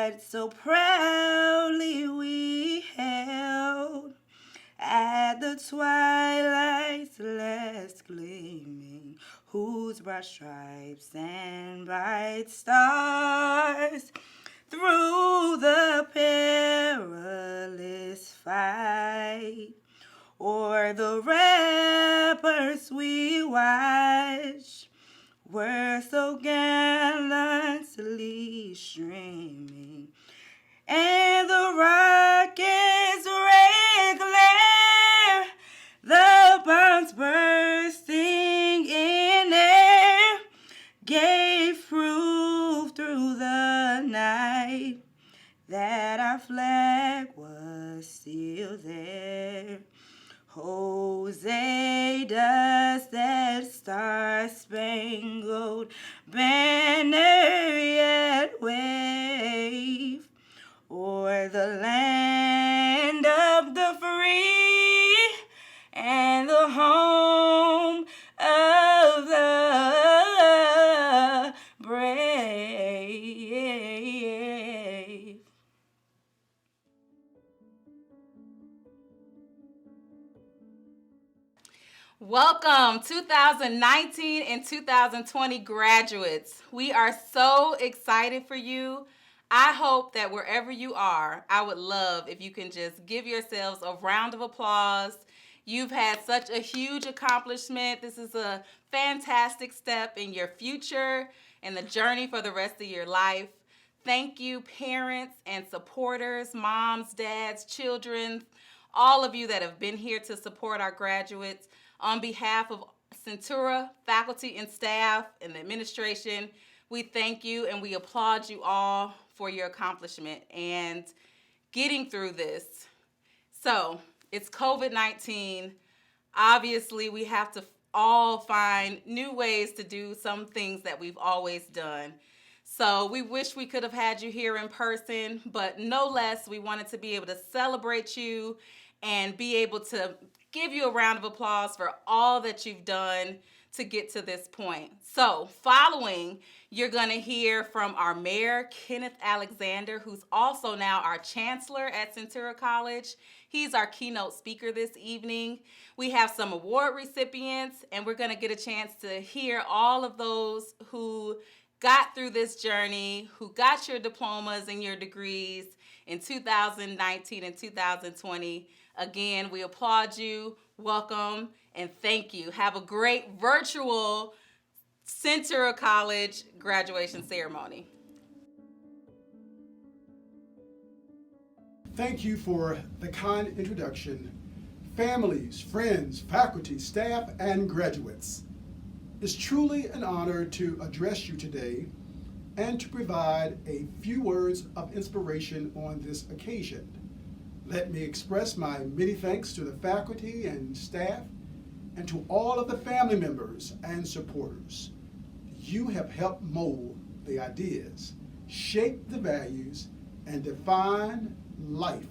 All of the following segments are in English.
that so proudly we held at the twilight's last gleaming, whose broad stripes and bright stars through the perilous fight o'er the ramparts we watched were so gallantly streaming, and the rocket's red glare, the bombs bursting in air, gave proof through the night that our flag was still there. Jose, does that star-spangled banner yet wave o'er the land of the free and the home of the brave? Welcome 2019 and 2020 graduates. We are so excited for you. I hope that wherever you are, I would love if you can just give yourselves a round of applause. You've had such a huge accomplishment. This is a fantastic step in your future and the journey for the rest of your life. Thank you, parents and supporters, moms, dads, children, all of you that have been here to support our graduates. On behalf of Centura faculty and staff and the administration, we thank you and we applaud you all for your accomplishment and getting through this. So it's COVID-19. Obviously, we have to all find new ways to do some things that we've always done. So we wish we could have had you here in person, but no less, we wanted to be able to celebrate you and be able to give you a round of applause for all that you've done to get to this point. So following, you're going to hear from our mayor, Kenneth Alexander, who's also now our chancellor at Centura College. He's our keynote speaker this evening. We have some award recipients, and we're going to get a chance to hear all of those who got through this journey, who got your diplomas and your degrees in 2019 and 2020. Again, we applaud you, welcome, and thank you. Have a great virtual Centura College graduation ceremony. Thank you for the kind introduction. Families, friends, faculty, staff, and graduates. It's truly an honor to address you today and to provide a few words of inspiration on this occasion. Let me express my many thanks to the faculty and staff and to all of the family members and supporters. You have helped mold the ideas, shape the values, and define life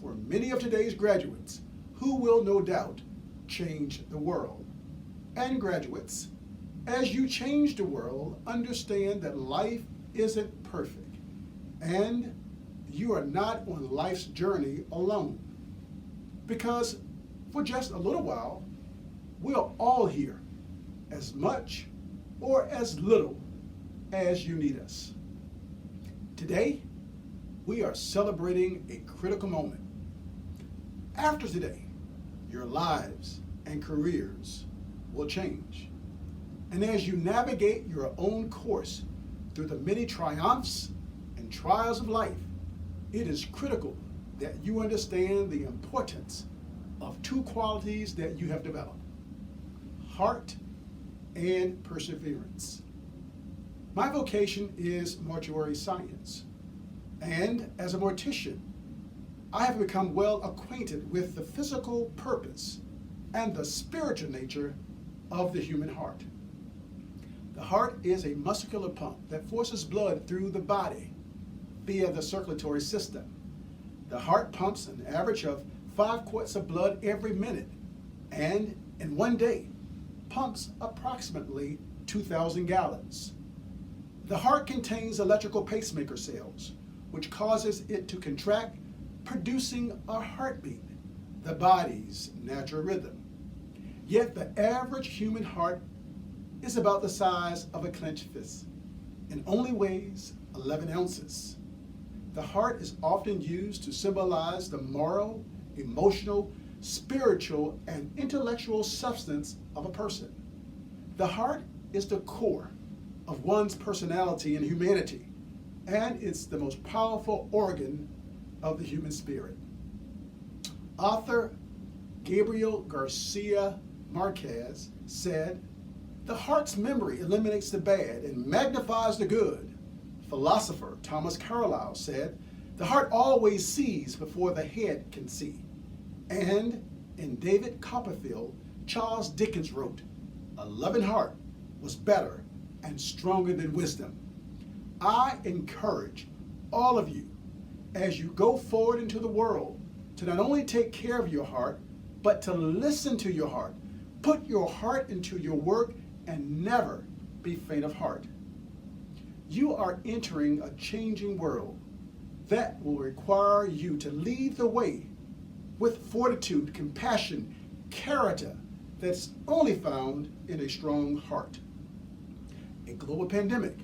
for many of today's graduates who will no doubt change the world. And graduates, as you change the world, understand that life isn't perfect and you are not on life's journey alone. Because for just a little while, we're all here, as much or as little as you need us. Today, we are celebrating a critical moment. After today, your lives and careers will change. And as you navigate your own course through the many triumphs and trials of life, it is critical that you understand the importance of two qualities that you have developed: heart and perseverance. My vocation is mortuary science, and as a mortician, I have become well acquainted with the physical purpose and the spiritual nature of the human heart. The heart is a muscular pump that forces blood through the body via the circulatory system. The heart pumps an average of 5 quarts of blood every minute, and in one day, pumps approximately 2,000 gallons. The heart contains electrical pacemaker cells, which causes it to contract, producing a heartbeat, the body's natural rhythm. Yet the average human heart is about the size of a clenched fist and only weighs 11 ounces. The heart is often used to symbolize the moral, emotional, spiritual, and intellectual substance of a person. The heart is the core of one's personality and humanity, and it's the most powerful organ of the human spirit. Author Gabriel Garcia Marquez said, "The heart's memory eliminates the bad and magnifies the good." Philosopher Thomas Carlyle said, "The heart always sees before the head can see." And in David Copperfield, Charles Dickens wrote, "A loving heart was better and stronger than wisdom." I encourage all of you, as you go forward into the world, to not only take care of your heart, but to listen to your heart. Put your heart into your work and never be faint of heart. You are entering a changing world that will require you to lead the way with fortitude, compassion, character that's only found in a strong heart. A global pandemic,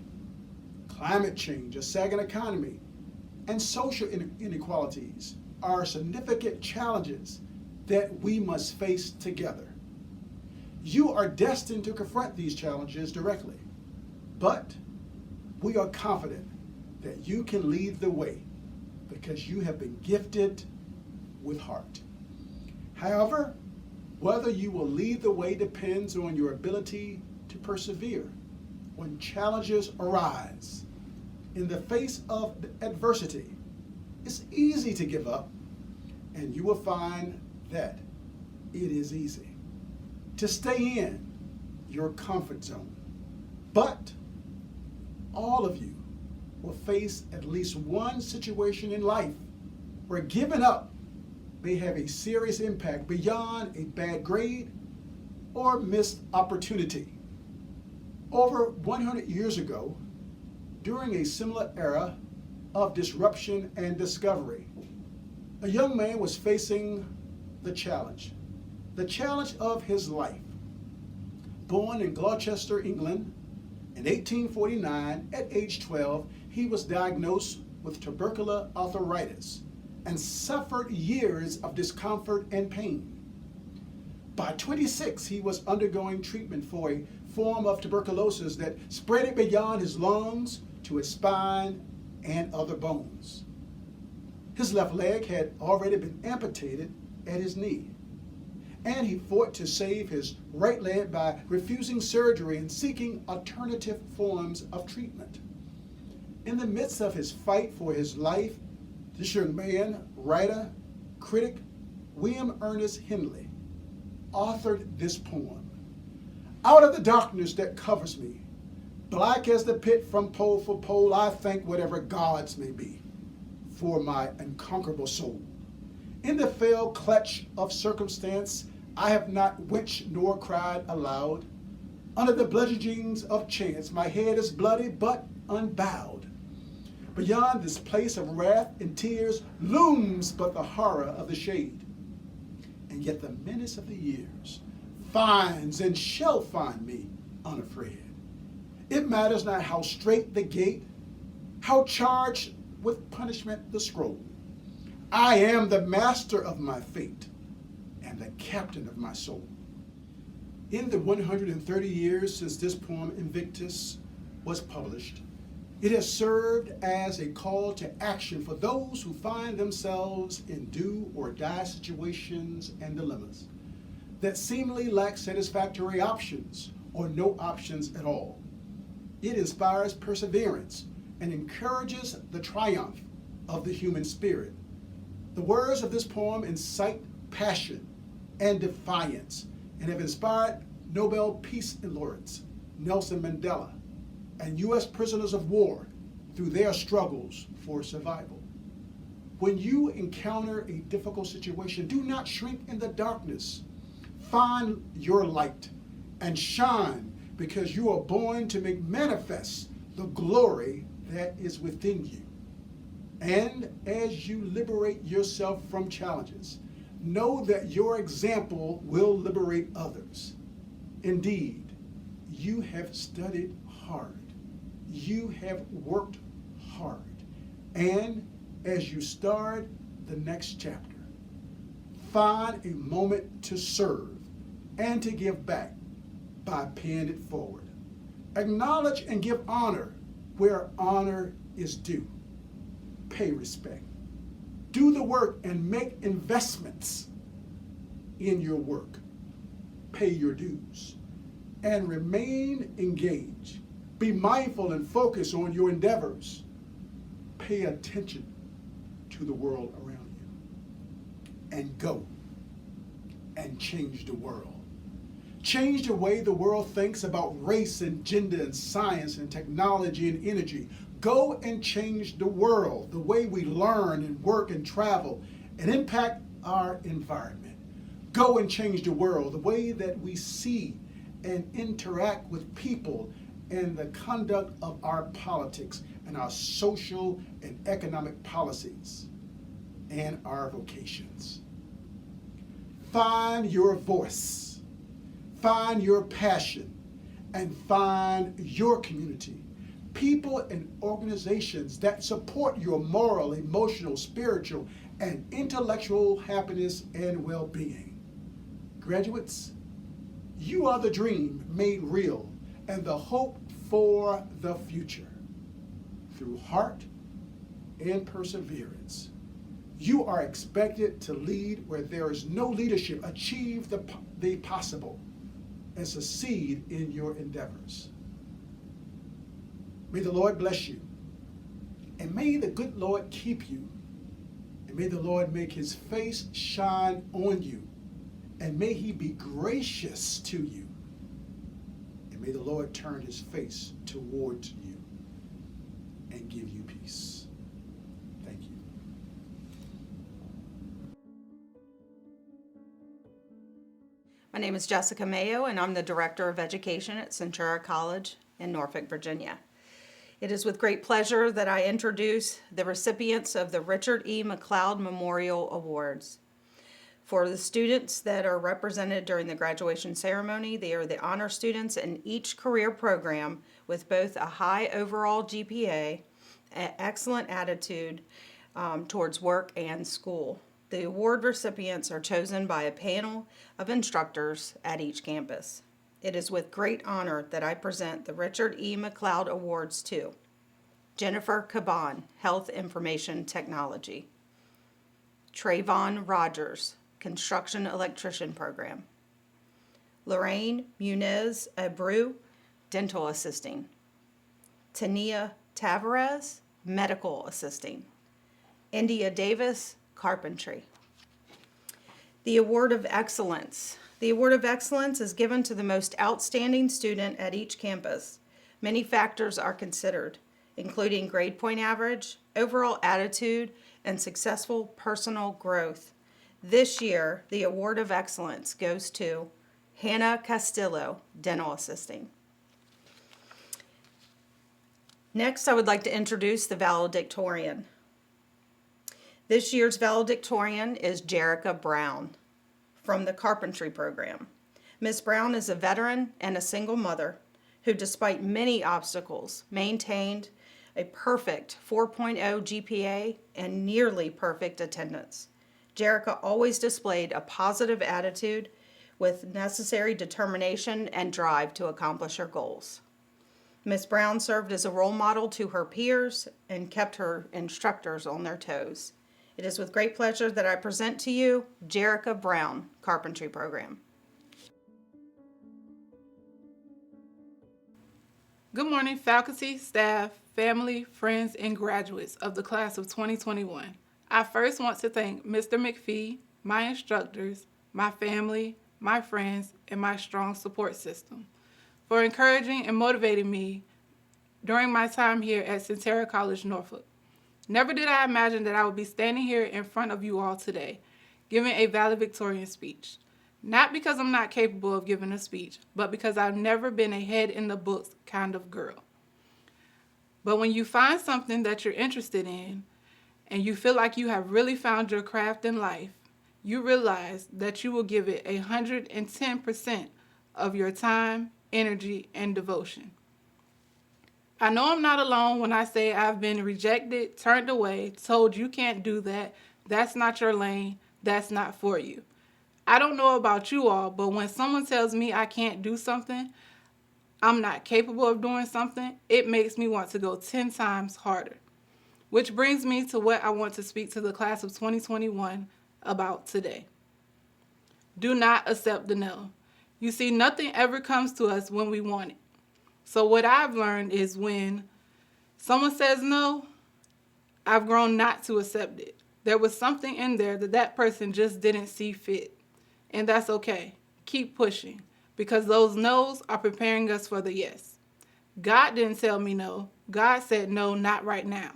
climate change, a sagging economy, and social inequalities are significant challenges that we must face together. You are destined to confront these challenges directly, but we are confident that you can lead the way because you have been gifted with heart. However, whether you will lead the way depends on your ability to persevere when challenges arise. In the face of adversity, it's easy to give up, and you will find that it is easy to stay in your comfort zone. But all of you will face at least one situation in life where giving up may have a serious impact beyond a bad grade or missed opportunity. Over 100 years ago, during a similar era of disruption and discovery, a young man was facing the challenge of his life. Born in Gloucester, England, in 1849, at age 12, he was diagnosed with tubercular arthritis and suffered years of discomfort and pain. By 26, he was undergoing treatment for a form of tuberculosis that spread beyond his lungs to his spine and other bones. His left leg had already been amputated at his knee, and he fought to save his right leg by refusing surgery and seeking alternative forms of treatment. In the midst of his fight for his life, this young man, writer, critic, William Ernest Henley, authored this poem. "Out of the darkness that covers me, black as the pit from pole for pole, I thank whatever gods may be for my unconquerable soul. In the fell clutch of circumstance, I have not winced nor cried aloud. Under the bludgeonings of chance, my head is bloody but unbowed. Beyond this place of wrath and tears looms but the horror of the shade. And yet the menace of the years finds and shall find me unafraid. It matters not how straight the gate, how charged with punishment the scroll. I am the master of my fate and the captain of my soul." In the 130 years since this poem Invictus was published, it has served as a call to action for those who find themselves in do or die situations and dilemmas that seemingly lack satisfactory options or no options at all. It inspires perseverance and encourages the triumph of the human spirit. The words of this poem incite passion and defiance and have inspired Nobel Peace Laureates Nelson Mandela and U.S. prisoners of war through their struggles for survival. When you encounter a difficult situation, do not shrink in the darkness. Find your light and shine, because you are born to make manifest the glory that is within you. And as you liberate yourself from challenges, know that your example will liberate others. Indeed, you have studied hard. You have worked hard. And as you start the next chapter, find a moment to serve and to give back by paying it forward. Acknowledge and give honor where honor is due. Pay respect. Do the work and make investments in your work. Pay your dues and remain engaged. Be mindful and focus on your endeavors. Pay attention to the world around you. And go and change the world. Change the way the world thinks about race and gender and science and technology and energy. Go and change the world, the way we learn and work and travel and impact our environment. Go and change the world, the way that we see and interact with people and the conduct of our politics and our social and economic policies and our vocations. Find your voice, find your passion, and find your community. People and organizations that support your moral, emotional, spiritual, and intellectual happiness and well-being. Graduates, you are the dream made real and the hope for the future. Through heart and perseverance, you are expected to lead where there is no leadership, achieve the possible, and succeed in your endeavors. May the Lord bless you, and may the good Lord keep you, and may the Lord make his face shine on you, and may he be gracious to you, and may the Lord turn his face towards you and give you peace. Thank you. My name is Jessica Mayo, and I'm the Director of Education at Centura College in Norfolk, Virginia. It is with great pleasure that I introduce the recipients of the Richard E. McLeod Memorial Awards. For the students that are represented during the graduation ceremony, they are the honor students in each career program with both a high overall GPA, an excellent attitude towards work and school. The award recipients are chosen by a panel of instructors at each campus. It is with great honor that I present the Richard E. McLeod Awards to Jennifer Caban, Health Information Technology; Trayvon Rogers, Construction Electrician Program; Lorraine Munez Abreu, Dental Assisting; Tania Tavares, Medical Assisting; India Davis, Carpentry. The Award of Excellence. The Award of Excellence is given to the most outstanding student at each campus. Many factors are considered, including grade point average, overall attitude, and successful personal growth. This year, the Award of Excellence goes to Hannah Castillo, Dental Assisting. Next, I would like to introduce the Valedictorian. This year's Valedictorian is Jericka Brown from the Carpentry program. Ms. Brown is a veteran and a single mother who, despite many obstacles, maintained a perfect 4.0 GPA and nearly perfect attendance. Jericka always displayed a positive attitude with necessary determination and drive to accomplish her goals. Ms. Brown served as a role model to her peers and kept her instructors on their toes. It is with great pleasure that I present to you Jericka Brown, Carpentry Program. Good morning, faculty, staff, family, friends, and graduates of the class of 2021. I first want to thank Mr. McPhee, my instructors, my family, my friends, and my strong support system for encouraging and motivating me during my time here at Centura College, Norfolk. Never did I imagine that I would be standing here in front of you all today, giving a valedictorian speech. Not because I'm not capable of giving a speech, but because I've never been a head in the books kind of girl. But when you find something that you're interested in and you feel like you have really found your craft in life, you realize that you will give it 110% of your time, energy, and devotion. I know I'm not alone when I say I've been rejected, turned away, told you can't do that, that's not your lane, that's not for you. I don't know about you all, but when someone tells me I can't do something, I'm not capable of doing something, it makes me want to go 10 times harder. Which brings me to what I want to speak to the class of 2021 about today. Do not accept the no. You see, nothing ever comes to us when we want it. So what I've learned is when someone says no, I've grown not to accept it. There was something in there that person just didn't see fit. And that's okay. Keep pushing, because those no's are preparing us for the yes. God didn't tell me no. God said no, not right now.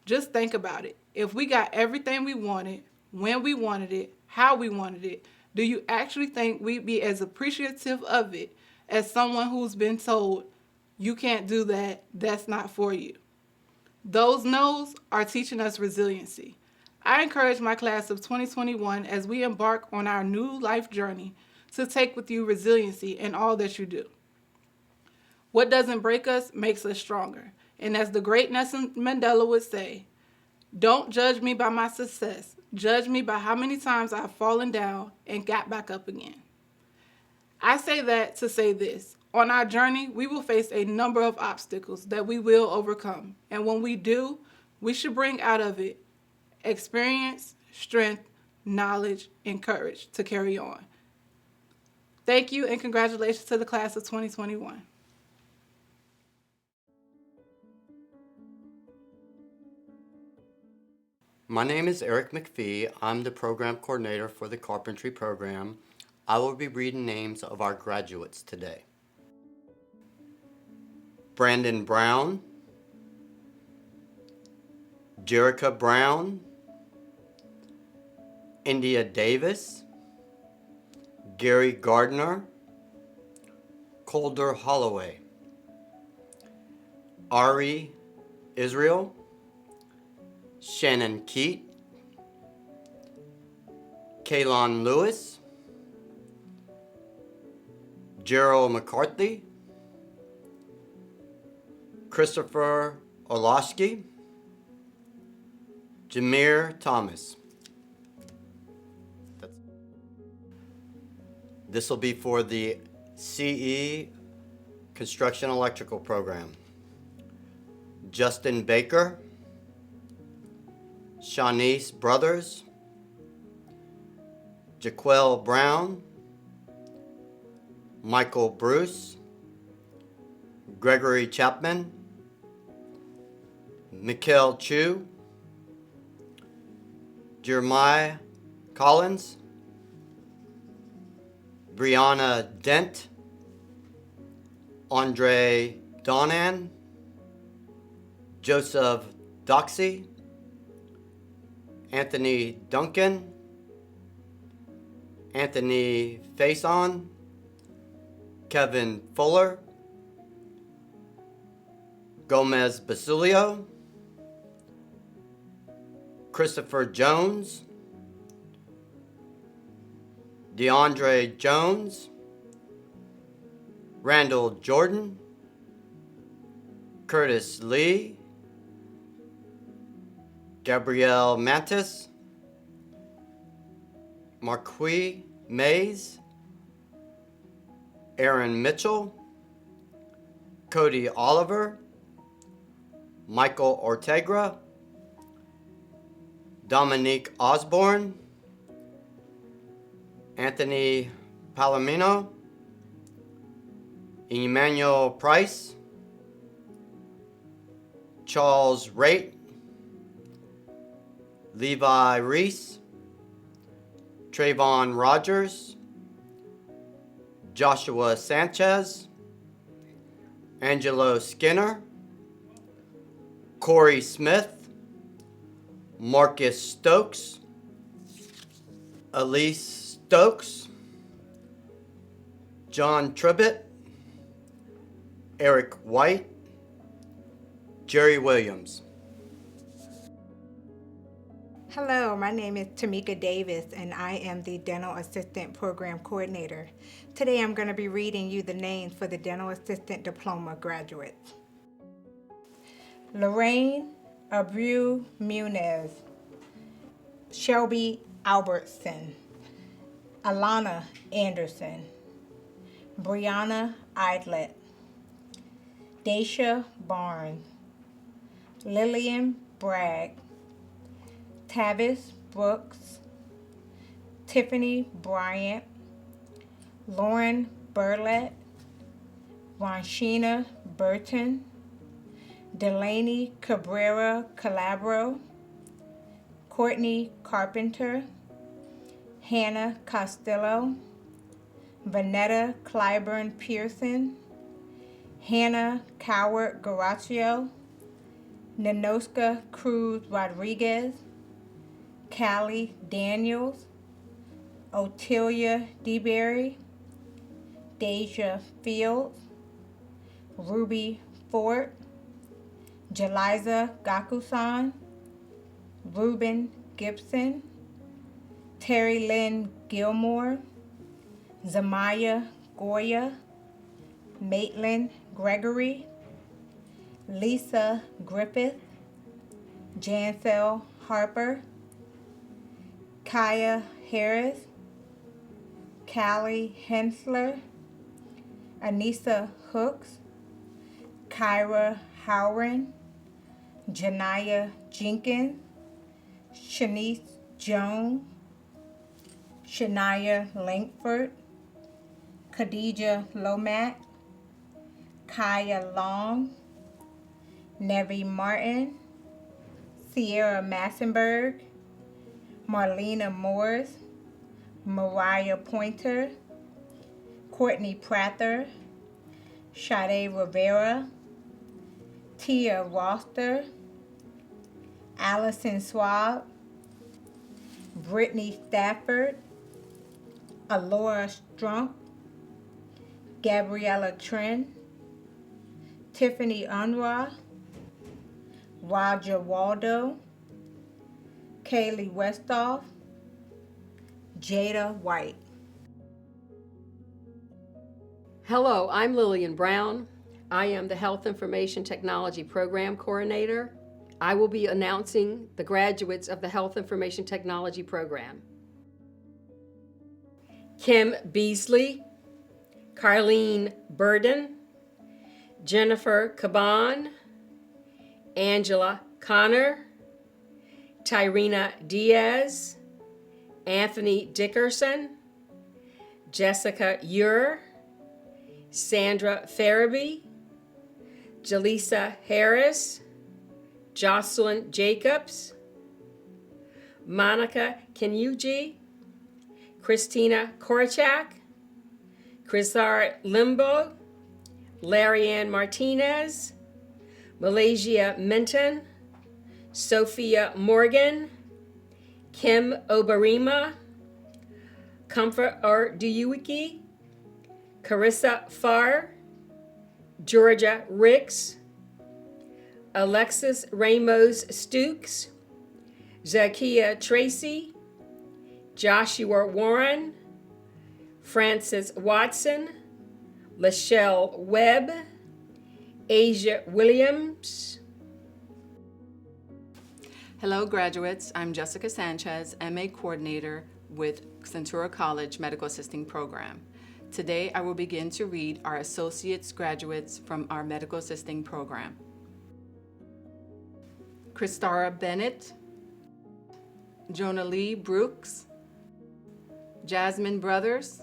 Just think about it. If we got everything we wanted, when we wanted it, how we wanted it, do you actually think we'd be as appreciative of it as someone who's been told, you can't do that, that's not for you? Those no's are teaching us resiliency. I encourage my class of 2021 as we embark on our new life journey to take with you resiliency in all that you do. What doesn't break us makes us stronger. And as the great Nelson Mandela would say, don't judge me by my success. Judge me by how many times I've fallen down and got back up again. I say that to say this. On our journey, we will face a number of obstacles that we will overcome. And when we do, we should bring out of it experience, strength, knowledge, and courage to carry on. Thank you, and congratulations to the class of 2021. My name is Eric McPhee. I'm the program coordinator for the Carpentry program. I will be reading names of our graduates today. Brandon Brown, Jericka Brown, India Davis, Gary Gardner, Calder Holloway, Ari Israel, Shannon Keat, Kaylon Lewis, Gerald McCarthy, Christopher Olashki, Jameer Thomas. This will be for the CE Construction Electrical Program. Justin Baker, Shanice Brothers, Jaquel Brown, Michael Bruce, Gregory Chapman, Mikhail Chu, Jeremiah Collins, Brianna Dent, Andre Donan, Joseph Doxey, Anthony Duncan, Anthony Faison, Kevin Fuller, Gomez Basulio, Christopher Jones, DeAndre Jones, Randall Jordan, Curtis Lee, Gabrielle Mantis, Marquis Mays, Aaron Mitchell, Cody Oliver, Michael Ortegra, Dominique Osborne, Anthony Palomino, Emmanuel Price, Charles Raitt, Levi Reese, Trayvon Rogers, Joshua Sanchez, Angelo Skinner, Corey Smith, Marcus Stokes, Elise Stokes, John Tribbett, Eric White, Jerry Williams. Hello, my name is Tamika Davis, and I am the Dental Assistant Program Coordinator. Today I'm going to be reading you the names for the Dental Assistant Diploma graduates. Lorraine Abreu Munez, Shelby Albertson, Alana Anderson, Brianna Idlet, Daisha Barnes, Lillian Bragg, Tavis Brooks, Tiffany Bryant, Lauren Burlett, Ronshina Burton, Delaney Cabrera Calabro, Courtney Carpenter, Hannah Costello, Vanetta Clyburn Pearson, Hannah Coward Garaccio, Ninoska Cruz Rodriguez, Callie Daniels, Otelia DeBerry, Deja Fields, Ruby Fort, Jeliza Gakusan, Ruben Gibson, Terry Lynn Gilmore, Zamaya Goya, Maitland Gregory, Lisa Griffith, Jancel Harper, Kaya Harris, Callie Hensler, Anissa Hooks, Kyra Howren, Janiyah Jenkins, Shanice Jones, Shania Langford, Khadijah Lomack, Kaya Long, Nevi Martin, Sierra Massenberg, Marlena Morris, Mariah Pointer, Courtney Prather, Sade Rivera, Tia Roster, Allison Swab, Brittany Stafford, Alora Strunk, Gabriella Trin, Tiffany Unruh, Roger Waldo, Kaylee Westhoff, Jada White. Hello, I'm Lillian Brown. I am the Health Information Technology Program Coordinator. I will be announcing the graduates of the Health Information Technology Program. Kim Beasley, Carlene Burden, Jennifer Caban, Angela Connor, Tyrena Diaz, Anthony Dickerson, Jessica Ure, Sandra Farabee, Jaleesa Harris, Jocelyn Jacobs, Monica Kenyuji, Christina Korachak, Chrisar Limbo, Larry-Ann Martinez, Malaysia Minton, Sophia Morgan, Kim Obarima, Comfort Duyuiki, Carissa Farr, Georgia Ricks, Alexis Ramos Stukes, Zakia Tracy, Joshua Warren, Francis Watson, Lachelle Webb, Asia Williams. Hello, graduates. I'm Jessica Sanchez, MA Coordinator with Centura College Medical Assisting Program. Today, I will begin to read our associates graduates from our medical assisting program. Christara Bennett, Jonah Lee Brooks, Jasmine Brothers,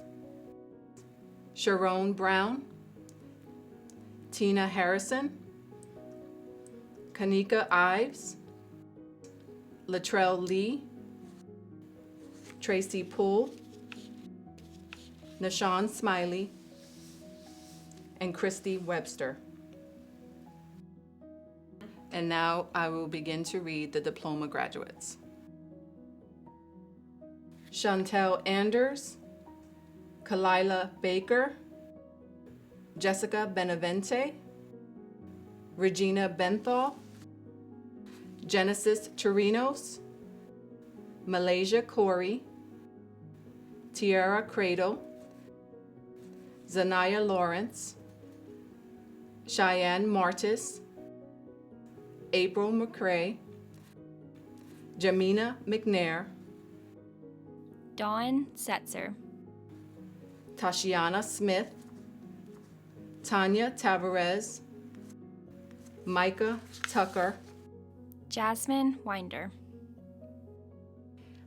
Sharon Brown, Tina Harrison, Kanika Ives, Latrell Lee, Tracy Poole, Nashawn Smiley, and Christy Webster. And now I will begin to read the diploma graduates. Chantel Anders, Kalila Baker, Jessica Benavente, Regina Benthal, Genesis Chirinos, Malaysia Corey, Tiara Cradle, Zanaya Lawrence, Cheyenne Martis, April McCrae, Jamina McNair, Dawn Setzer, Tashiana Smith, Tanya Tavares, Micah Tucker. Jasmine Winder.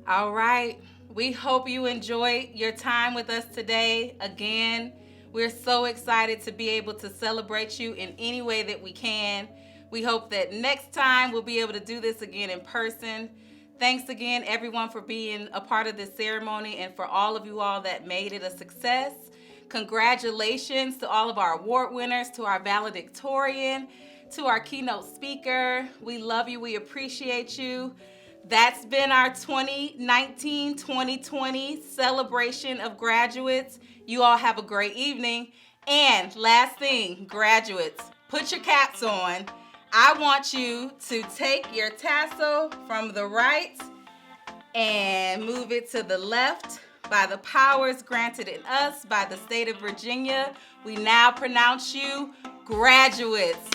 All right. We hope you enjoyed your time with us today. Again, we're so excited to be able to celebrate you in any way that we can. We hope that next time we'll be able to do this again in person. Thanks again, everyone, for being a part of this ceremony and for all of you all that made it a success. Congratulations to all of our award winners, to our valedictorian, to our keynote speaker. We love you. We appreciate you. That's been our 2019-2020 celebration of graduates. You all have a great evening. And last thing, graduates, put your caps on. I want you to take your tassel from the right and move it to the left. By the powers granted in us by the state of Virginia, we now pronounce you graduates.